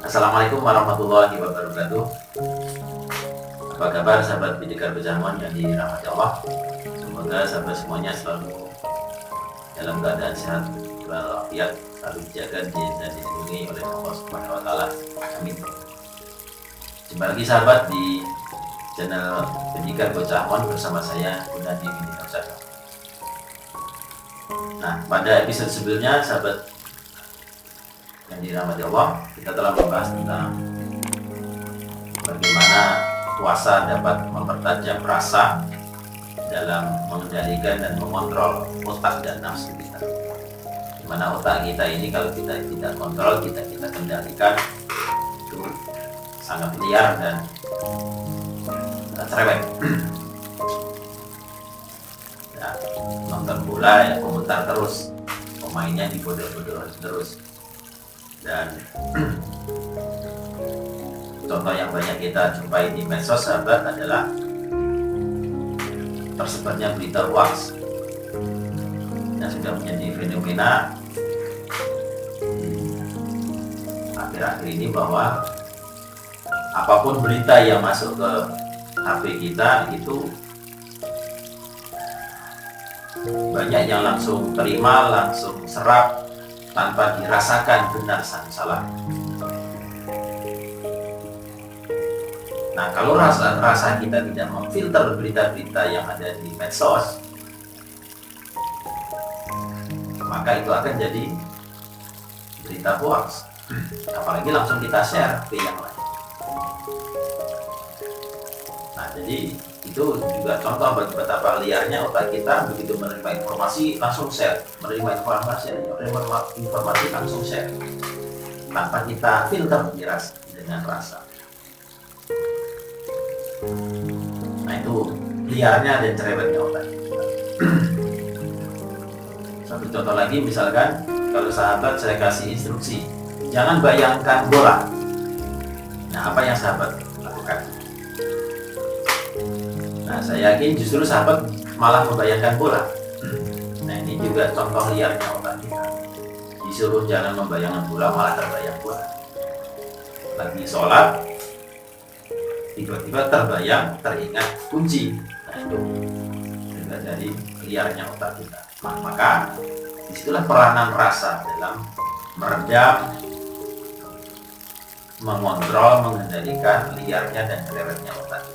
Assalamualaikum warahmatullahi wabarakatuh. Apa kabar sahabat Bidikar Pejamuan yang dirahmati Allah? Semoga sahabat semuanya selalu dalam keadaan sehat walafiat, selalu dijaga dan dilindungi oleh Allah Subhanahu wa taala. Amin. Jumpa lagi sahabat di channel Bidikar Pejamuan bersama saya Gunadi Bidikar Pejamuan. Nah, pada episode sebelumnya sahabat yang dirahmati Allah, kita telah membahas tentang bagaimana puasa dapat mempertajam rasa dalam mengendalikan dan mengontrol otak dan nafsu kita. Dimana otak kita ini kalau kita tidak kontrol, kita kendalikan, itu sangat liar dan cerewet. Nah, nonton bola ya komentar terus, pemainnya dibodoh-bodohin terus. Dan contoh yang banyak kita jumpai di medsos sahabat adalah tersebarnya berita hoax yang sudah menjadi fenomena akhir-akhir ini, bahwa apapun berita yang masuk ke HP kita itu banyak yang langsung terima, langsung serap tanpa dirasakan benar dan salah. Nah, kalau rasa kita tidak memfilter berita-berita yang ada di medsos, maka itu akan jadi berita hoax. Apalagi langsung kita share ke yang lain. Nah, jadi itu juga contoh betapa liarnya otak kita. Begitu menerima informasi langsung share, menerima informasi langsung share tanpa kita filter dengan rasa. Nah, itu liarnya dan cerewetnya otak kita. Satu contoh lagi, misalkan kalau sahabat saya kasih instruksi, jangan bayangkan bola. Nah, apa yang sahabat lakukan? Nah, saya yakin justru sahabat malah membayangkan bola. Nah, ini juga contoh liarnya otak kita. Disuruh jangan membayangkan bola, malah terbayang bola. Lagi sholat, tiba-tiba teringat kunci. Nah, itu juga dari liarnya otak kita. Maka disitulah peranan rasa dalam meredam, mengontrol, mengendalikan liarnya dan cerewetnya otak kita.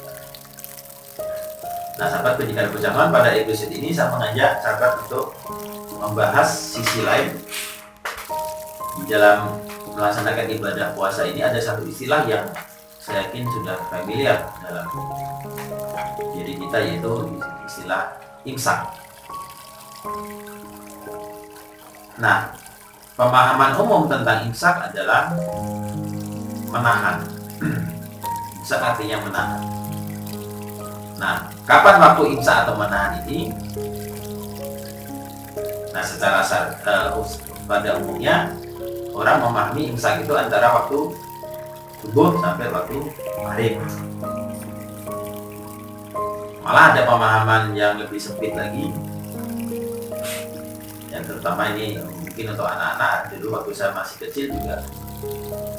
Nah, sahabat Bidikar Pejamuan, pada episode ini saya mengajak sahabat untuk membahas sisi lain. Di dalam melaksanakan ibadah puasa ini ada satu istilah yang saya yakin sudah familiar dalam diri kita, yaitu istilah imsak. Nah, pemahaman umum tentang imsak adalah menahan. Imsak artinya menahan. Nah, kapan waktu imsak atau menahan ini? Nah, secara pada umumnya orang memahami imsak itu antara waktu subuh sampai waktu maghrib. Malah ada pemahaman yang lebih sempit lagi, yang terutama ini mungkin untuk anak-anak. Dulu waktu saya masih kecil juga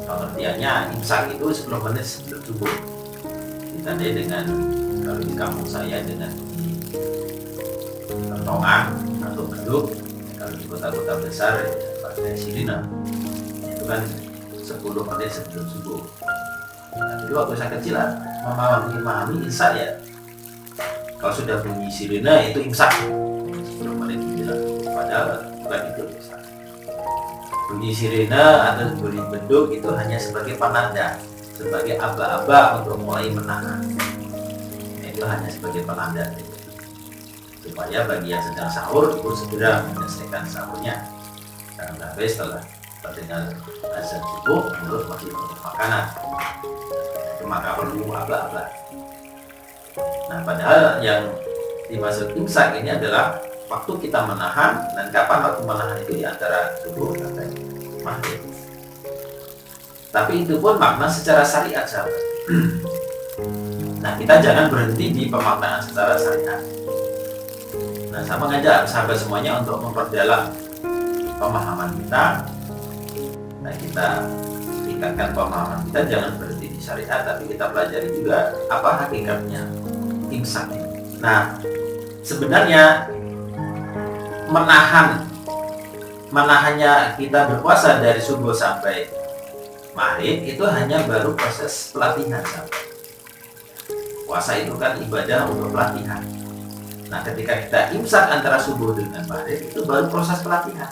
pengertiannya imsak itu 10 menit sebelum subuh, ditandai dengan, kalau di kampung saya, dengan kentongan atau beduk. Kalau di kota-kota besar pakai sirina, itu kan 10 menit sebelum subuh. Nah, dulu waktu saya kecil memahami imsak ya, kalau sudah bunyi sirina itu imsak 10 menit menjelang. Padahal bukan itu imsak. Bunyi sirina atau bunyi beduk itu hanya sebagai penanda, sebagai aba-aba untuk mulai menahan. Itu hanya sebagai penanda. supaya bagi yang sedang sahur itu segera menyelesaikan sahurnya, jangan sampai setelah terdengar azan subuh mulut masih penuh makanan, maka perlu abla-abla. Nah, padahal yang dimaksud imsak ini adalah waktu kita menahan, dan kapan waktu menahan itu di antara subuh sampai maghrib. Tapi itu pun makna secara syariat, sahabat. Nah, kita jangan berhenti di pemaknaan secara syariat. Nah, saya mengajak sahabat semuanya untuk memperdalam pemahaman kita. Nah, kita tingkatkan pemahaman kita, jangan berhenti di syariat, tapi kita pelajari juga apa hakikatnya imsak ini. Nah, sebenarnya menahannya kita berpuasa dari subuh sampai maghrib itu hanya baru proses pelatihan, sahabat. Puasa itu kan ibadah untuk pelatihan. Nah, ketika kita imsak antara subuh dengan maghrib itu baru proses pelatihan.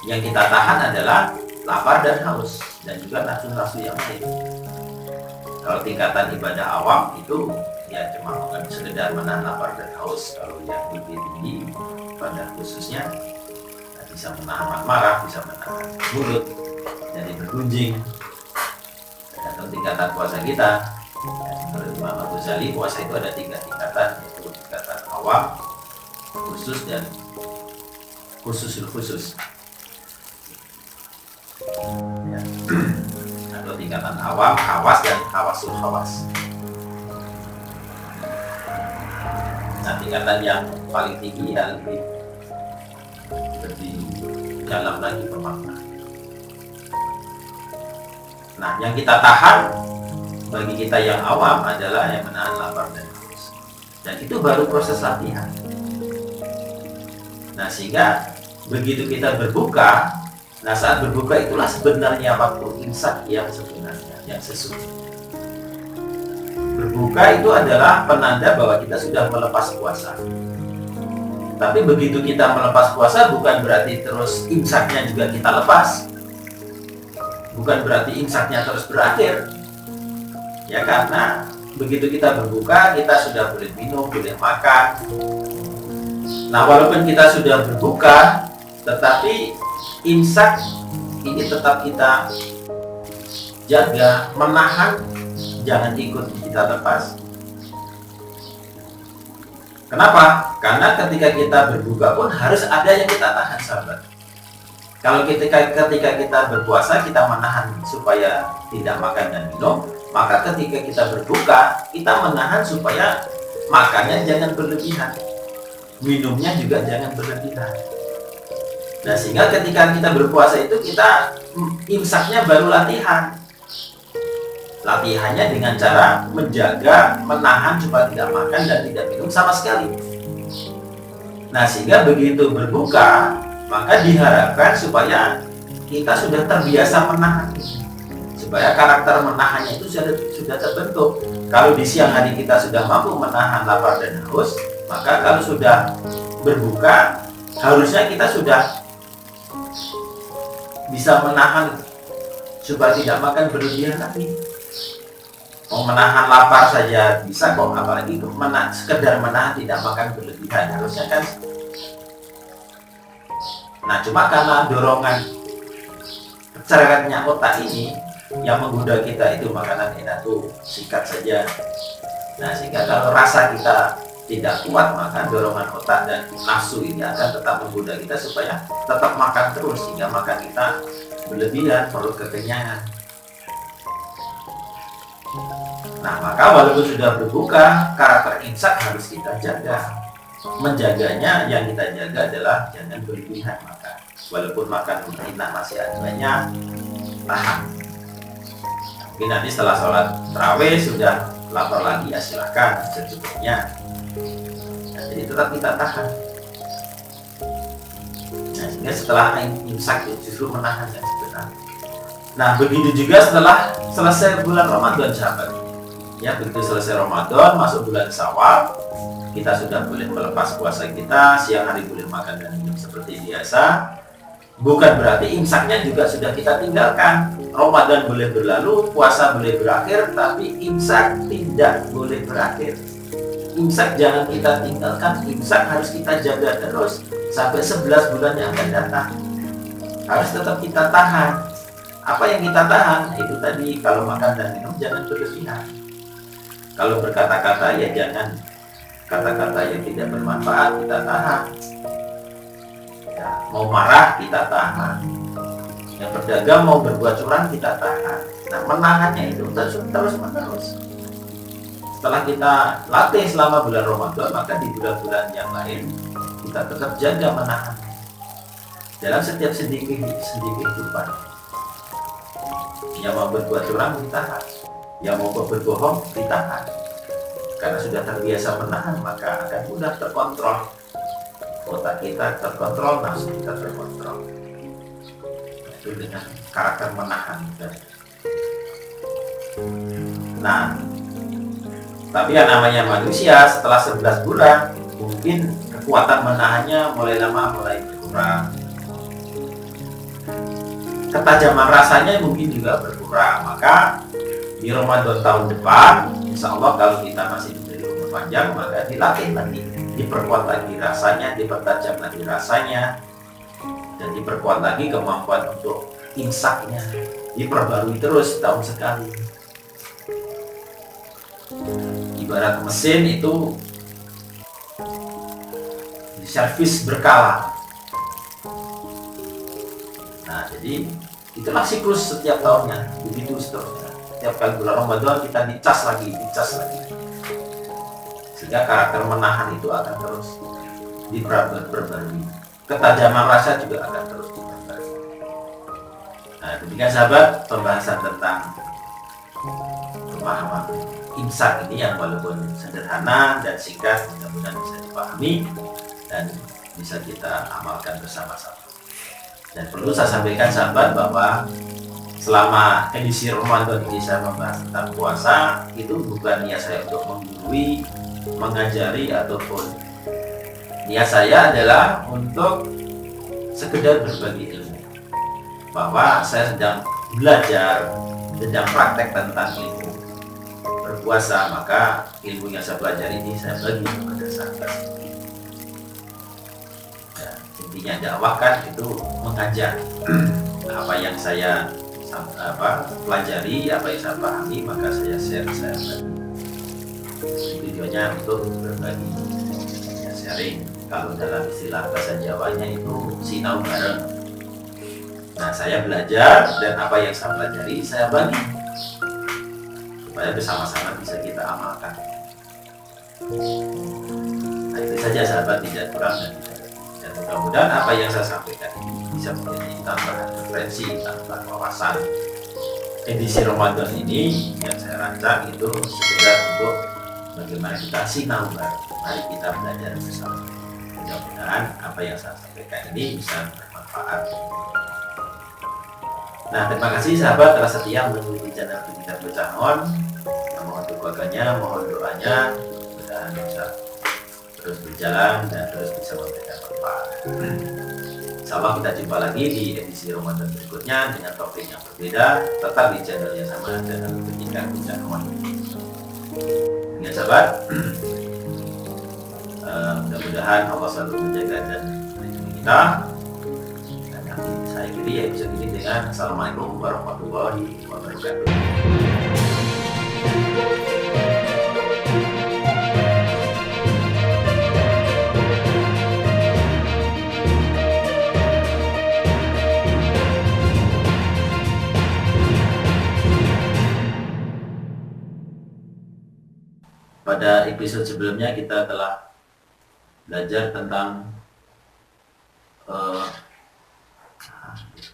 Yang kita tahan adalah lapar dan haus, dan juga nafsu-nafsu yang lain. Kalau tingkatan ibadah awam itu ya cuma sekedar menahan lapar dan haus. Kalau yang lebih tinggi pada khususnya bisa menahan marah, bisa menahan mulut jadi bergunjing. Dan tingkatan puasa kita, menurut Imam Ghazali, puasa itu ada 3 tingkatan, yaitu tingkatan awam, khusus, dan khususul khusus. Ya. Atau tingkatan awam, khawas, dan khawasul khawas. Nah, tingkatan yang paling tinggi ya lebih dalam lagi pemaknaan. Nah, yang kita tahan bagi kita yang awam adalah yang menahan lapar dan haus, dan itu baru proses latihan. Nah, sehingga begitu kita berbuka, nah saat berbuka itulah sebenarnya waktu imsak yang sebenarnya, yang sesungguhnya. Berbuka itu adalah penanda bahwa kita sudah melepas puasa. Tapi begitu kita melepas puasa bukan berarti terus imsaknya juga kita lepas. Bukan berarti imsaknya terus berakhir. Ya, karena begitu kita berbuka, kita sudah boleh minum, boleh makan. Nah, walaupun kita sudah berbuka, tetapi imsak ini tetap kita jaga, menahan, jangan ikut kita lepas. Kenapa? Karena ketika kita berbuka pun harus ada yang kita tahan, sahabat. Kalau ketika kita berpuasa, kita menahan supaya tidak makan dan minum, maka ketika kita berbuka, kita menahan supaya makannya jangan berlebihan, minumnya juga jangan berlebihan. Nah, sehingga ketika kita berpuasa itu kita imsaknya baru latihan. Latihannya dengan cara menjaga, menahan supaya tidak makan dan tidak minum sama sekali. Nah, sehingga begitu berbuka, maka diharapkan supaya kita sudah terbiasa menahan, supaya karakter menahannya itu sudah terbentuk. Kalau di siang hari kita sudah mampu menahan lapar dan haus, maka kalau sudah berbuka, harusnya kita sudah bisa menahan supaya tidak makan berlebihan lagi. Mau menahan lapar saja bisa kok, apalagi sekedar menahan tidak makan berlebihan, harusnya kan. Nah, cuma karena dorongan cerewetnya otak ini yang menggoda kita itu makanan enak tuh, sikat saja. Nah, sehingga kalau rasa kita tidak kuat, maka dorongan otak dan nafsu ini akan tetap menggoda kita supaya tetap makan terus, sehingga makan kita berlebihan, perlu kekenyangan. Nah, maka walaupun sudah berbuka, karakter imsak harus kita jaga. Menjaganya yang kita jaga adalah jangan berlebihan makan. Walaupun makan enak masih ada banyak, tahan. Mungkin nanti setelah sholat tarawih sudah lapar lagi, ya silahkan secukupnya. Nah, jadi tetap kita tahan. Nah, sehingga setelah imsak justru menahan yang sebenarnya. Nah, begitu juga setelah selesai bulan Ramadan, sahabat. Ya, begitu selesai Ramadan, masuk bulan Syawal, kita sudah boleh melepas puasa kita, siang hari boleh makan dan minum seperti biasa. Bukan berarti imsaknya juga sudah kita tinggalkan. Ramadan boleh berlalu, puasa boleh berakhir, tapi imsak tidak boleh berakhir. imsak jangan kita tinggalkan, imsak harus kita jaga terus sampai 11 bulan yang akan datang. Harus tetap kita tahan. Apa yang kita tahan? Itu tadi, kalau makan dan minum jangan berlebihan. Kalau berkata-kata ya jangan kata-kata yang tidak bermanfaat, kita tahan. Ya, mau marah kita tahan. Yang berdagang mau berbuat curang kita tahan. Nah, menahannya itu terus menerus. Setelah kita latih selama bulan Ramadan, maka di bulan-bulan yang lain kita tetap jaga menahan dalam setiap sendi kehidupan. Yang mau berbuat curang ditahan, yang mau berbohong ditahan. Karena sudah terbiasa menahan, maka akan mudah terkontrol. Otak kita terkontrol, nafsu kita terkontrol. Itu dengan karakter menahan. Nah, tapi yang namanya manusia setelah 11 bulan mungkin kekuatan menahannya mulai berkurang. Ketajaman rasanya mungkin juga berkurang. Maka di Ramadan tahun depan, insya Allah kalau kita masih diberi umur panjang, maka dilatih lagi, diperkuat lagi rasanya, dipertajam lagi rasanya, dan diperkuat lagi kemampuan untuk imsaknya, diperbarui terus tahun sekali. Ibarat mesin itu diservis berkala. Nah, jadi itulah siklus setiap tahunnya, begitu seterusnya. Setiap kali bulan Ramadan kita dicas lagi. Sehingga karakter menahan itu akan terus diperbarui. Ketajaman rasa juga akan terus diperbarui. Nah, demikian sahabat pembahasan tentang pemahaman imsak ini yang walaupun sederhana dan singkat, mudah-mudahan bisa dipahami dan bisa kita amalkan bersama-sama. Dan perlu saya sampaikan sahabat bahwa selama edisi Ramadan ini saya membahas tentang puasa, itu bukan niat saya untuk menggurui, mengajari, ataupun niat saya adalah untuk sekedar berbagi ilmu, bahwa saya sedang belajar, sedang praktek tentang ilmu berpuasa, maka ilmu yang saya pelajari ini saya bagi kepada sahabat. Ya, intinya dakwah kan itu mengajar. Apa yang saya pelajari, apa yang saya pahami, maka saya share, saya bagi. Tujuannya untuk berbagi, ya, sharing. Kalau dalam istilah bahasa Jawanya itu sinau bareng. Nah, saya belajar dan apa yang saya pelajari saya bagi supaya bersama-sama bisa kita amalkan. Nah, itu saja sahabat, tidak kurang dan tidak lebih. Dan mudah-mudahan apa yang saya sampaikan ini bisa menjadi tambahan referensi, tambahan wawasan. Edisi Ramadan ini yang saya rancang itu sekedar untuk bagaimana kita sinau bareng. Mari kita belajar bersama. Mudah-mudahan apa yang saya sampaikan ini bisa bermanfaat. Nah, terima kasih sahabat telah setia mengikuti channel Pendidikan Pesangon. Mohon dukungannya, mohon doanya, mudah-mudahan bisa terus berjalan dan terus bisa memberikan manfaat. Insyaallah kita jumpa lagi di edisi Ramadan berikutnya dengan topik yang berbeda, tetap di channel yang sama, channel Pendidikan Pesangon. Ya sahabat, mudah-mudahan Allah selalu menjaga dan melindungi kita. Saya kiri ya bisa ini dengan Assalamualaikum warahmatullahi wabarakatuh. Pada episode sebelumnya kita telah belajar tentang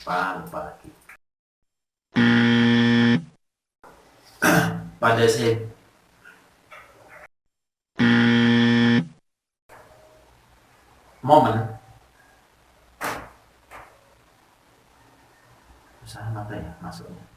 lupa lagi. Pada momen usaha mata ya masuknya.